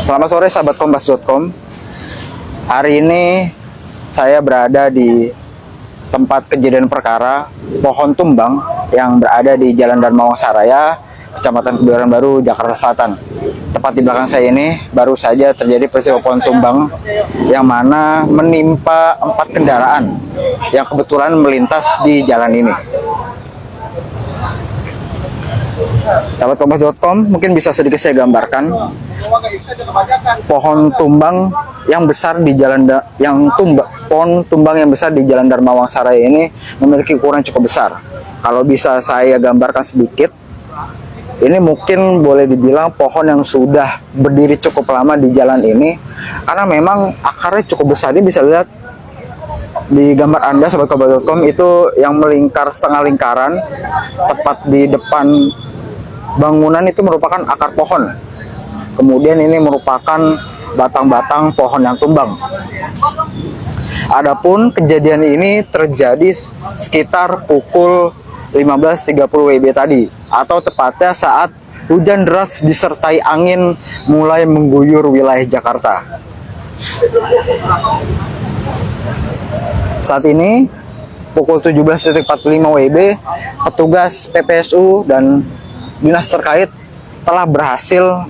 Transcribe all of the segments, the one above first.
Selamat sore sahabat kompas.com. Hari ini saya berada di tempat kejadian perkara pohon tumbang yang berada di Jalan Darmawangsa Raya, Kecamatan Kebayoran Baru, Jakarta Selatan. Tepat di belakang saya ini baru saja terjadi peristiwa pohon tumbang yang mana menimpa 4 kendaraan yang kebetulan melintas di jalan ini. Sahabat kompas.com, mungkin bisa sedikit saya gambarkan pohon tumbang yang besar di pohon tumbang yang besar di Jalan Darmawangsa Raya ini memiliki ukuran cukup besar. Kalau bisa saya gambarkan sedikit, ini mungkin boleh dibilang pohon yang sudah berdiri cukup lama di jalan ini, karena memang akarnya cukup besar. Ini bisa lihat di gambar Anda sahabat kompas.com, itu yang melingkar setengah lingkaran tepat di depan bangunan itu merupakan akar pohon. Kemudian ini merupakan batang-batang pohon yang tumbang. Adapun kejadian ini terjadi sekitar pukul 15.30 WIB tadi, atau tepatnya saat hujan deras disertai angin mulai mengguyur wilayah Jakarta. Saat ini pukul 17.45 WIB, petugas PPSU dan dinas terkait telah berhasil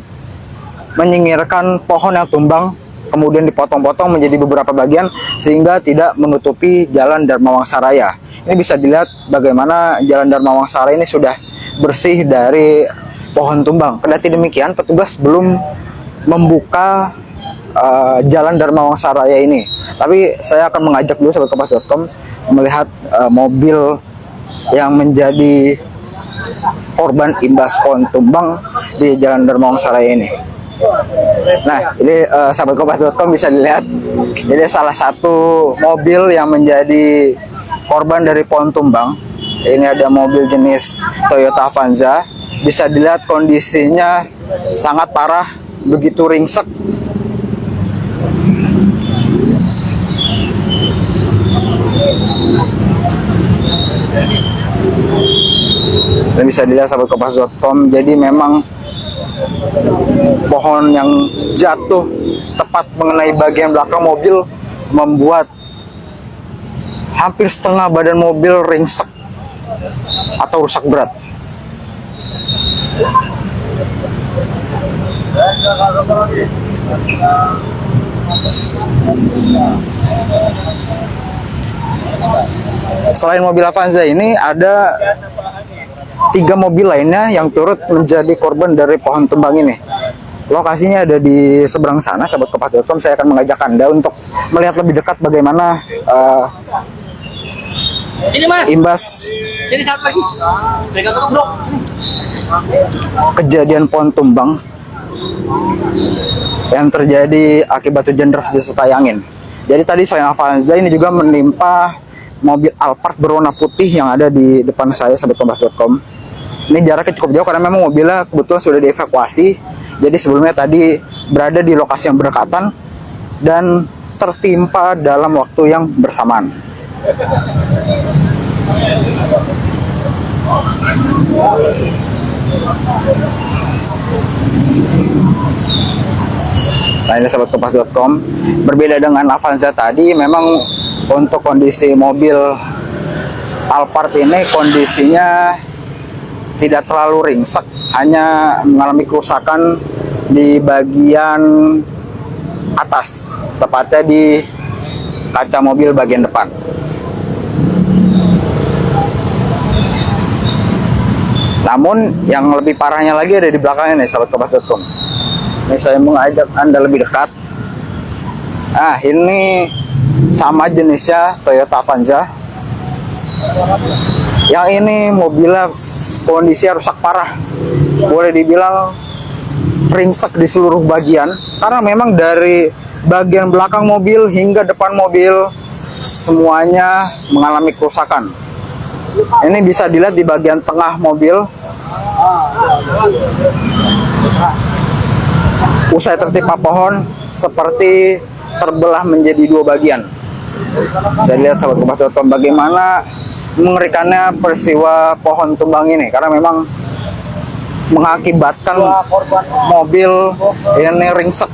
menyingkirkan pohon yang tumbang, kemudian dipotong-potong menjadi beberapa bagian sehingga tidak menutupi Jalan Darmawangsa Raya. Ini bisa dilihat bagaimana Jalan Darmawangsa Raya ini sudah bersih dari pohon tumbang. Kendati demikian, petugas belum membuka Jalan Darmawangsa Raya ini. Tapi saya akan mengajak dulu sahabat kompas.com melihat mobil yang menjadi korban imbas pohon tumbang di Jalan Darmawangsa Raya ini. Nah, ini sahabat kompas.com bisa dilihat, ini salah satu mobil yang menjadi korban dari pohon tumbang. Ini ada mobil jenis Toyota Avanza. Bisa dilihat kondisinya sangat parah, begitu ringsek. Dan bisa dilihat sahabat kompas.com, jadi memang pohon yang jatuh tepat mengenai bagian belakang mobil membuat hampir setengah badan mobil ringsek atau rusak berat. Selain mobil Avanza ini, ada 3 mobil lainnya yang turut menjadi korban dari pohon tumbang ini. Lokasinya ada di seberang sana sahabat kompas.com. Saya akan mengajak Anda untuk melihat lebih dekat bagaimana imbas kejadian pohon tumbang yang terjadi akibat hujan deras disertai angin. Jadi tadi selain Avanza ini juga menimpa mobil Alphard berwarna putih yang ada di depan saya sahabat kompas.com. Ini jaraknya cukup jauh karena memang mobilnya kebetulan sudah dievakuasi. Jadi sebelumnya tadi berada di lokasi yang berdekatan dan tertimpa dalam waktu yang bersamaan. Nah, ini sahabat kompas.com, berbeda dengan Avanza tadi, memang untuk kondisi mobil Alphard ini kondisinya tidak terlalu ringsek, hanya mengalami kerusakan di bagian atas, tepatnya di kaca mobil bagian depan. Namun yang lebih parahnya lagi ada di belakangnya nih sahabat kompas.com. Ini saya mengajak Anda lebih dekat. Nah, ini sama jenisnya Toyota Avanza. Yang ini mobilnya kondisinya rusak parah, boleh dibilang ringsek di seluruh bagian, karena memang dari bagian belakang mobil hingga depan mobil semuanya mengalami kerusakan. Ini bisa dilihat di bagian tengah mobil. Usai tertimpa pohon seperti terbelah menjadi 2 bagian. Saya lihat sahabat kompas.com bagaimana mengerikannya peristiwa pohon tumbang ini, karena memang mengakibatkan mobil ini ringsek.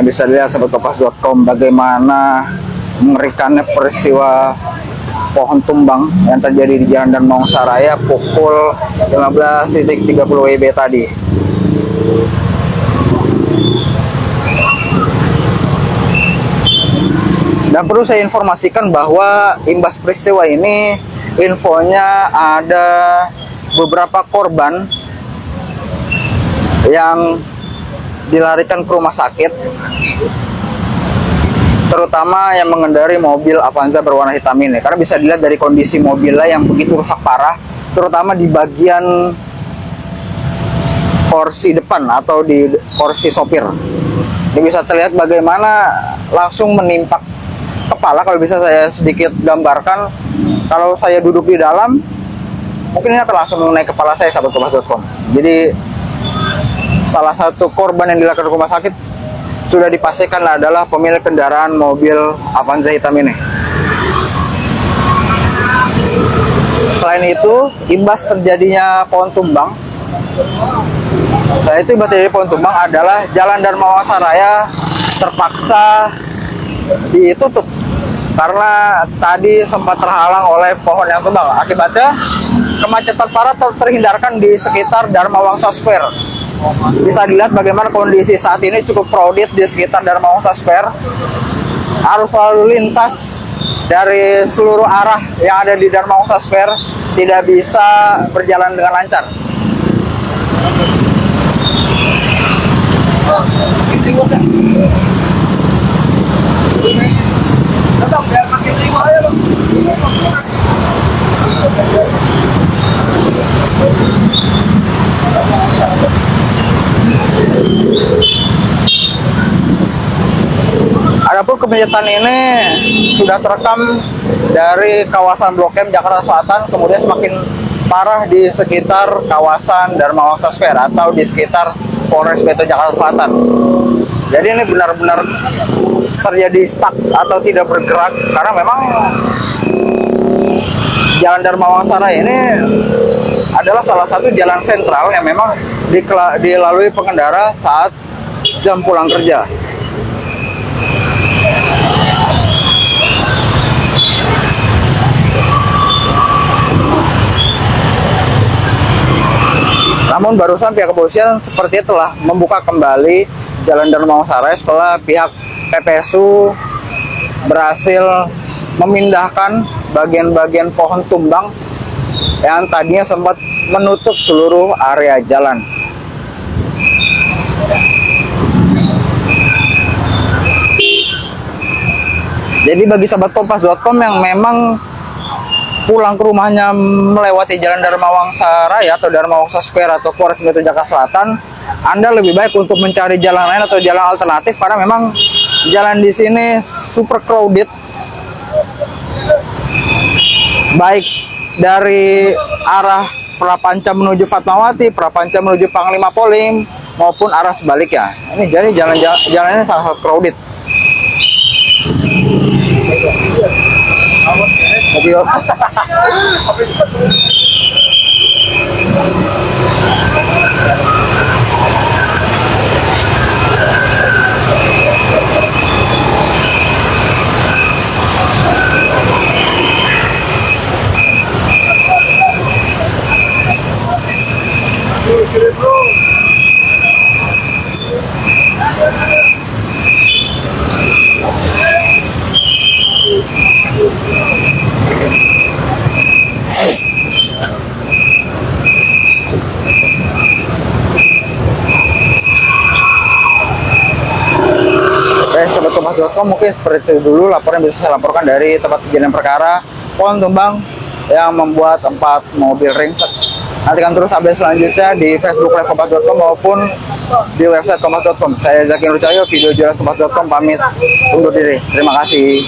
Bisa dilihat sahabat kompas.com bagaimana mengerikannya peristiwa pohon tumbang yang terjadi di Jalan Darmawangsa Raya pukul 15.30 WIB tadi. Dan perlu saya informasikan bahwa imbas peristiwa ini, infonya ada beberapa korban yang dilarikan ke rumah sakit, terutama yang mengendarai mobil Avanza berwarna hitam ini, karena bisa dilihat dari kondisi mobilnya yang begitu rusak parah, terutama di bagian kursi depan atau di kursi sopir. Ini bisa terlihat bagaimana langsung menimpa kepala. Kalau bisa saya sedikit gambarkan, kalau saya duduk di dalam, mungkin ini akan langsung mengenai kepala saya, sahabat kompas.com. Jadi salah satu korban yang dilarikan ke rumah sakit sudah dipastikan adalah pemilik kendaraan mobil Avanza hitam ini. Selain itu, imbas terjadinya pohon tumbang, adalah Jalan Darmawangsa Raya terpaksa ditutup karena tadi sempat terhalang oleh pohon yang tumbang. Akibatnya kemacetan parah terhindarkan di sekitar Darmawangsa Square. Bisa dilihat bagaimana kondisi saat ini cukup crowded di sekitar Darmawangsa Square. Arus lalu lintas dari seluruh arah yang ada di Darmawangsa Square tidak bisa berjalan dengan lancar. Adapun kemacetan ini sudah terekam dari kawasan Blok M Jakarta Selatan, kemudian semakin parah di sekitar kawasan Darmawangsa Square atau di sekitar Polres Metro Jakarta Selatan. Jadi ini benar-benar terjadi stuck atau tidak bergerak karena memang Jalan Darmawangsa Raya ini adalah salah satu jalan sentral yang memang dilalui pengendara saat jam pulang kerja. Namun barusan pihak kepolisian seperti telah membuka kembali Jalan Darmawangsa Raya setelah pihak PPSU berhasil memindahkan bagian-bagian pohon tumbang yang tadinya sempat menutup seluruh area jalan. Jadi bagi sahabat kompas.com yang memang pulang ke rumahnya melewati Jalan Darmawangsa Raya atau Darmawangsa Square atau Polres Metro Jakarta Selatan, Anda lebih baik untuk mencari jalan lain atau jalan alternatif karena memang jalan di sini super crowded, baik dari arah Prapanca menuju Fatmawati, Prapanca menuju Panglima Polim, maupun arah sebaliknya. Ini jadi jalan-jalannya sangat crowded. Mobil. Sobat kompas.com, mungkin seperti itu dulu laporan yang bisa saya laporkan dari tempat kejadian perkara pohon tumbang yang membuat 4 mobil ringsek. Nantikan terus update selanjutnya di Facebook Live kompas.com maupun di website kompas.com. Saya Zaki Nur Cahyo, video jelas kompas.com pamit undur diri. Terima kasih.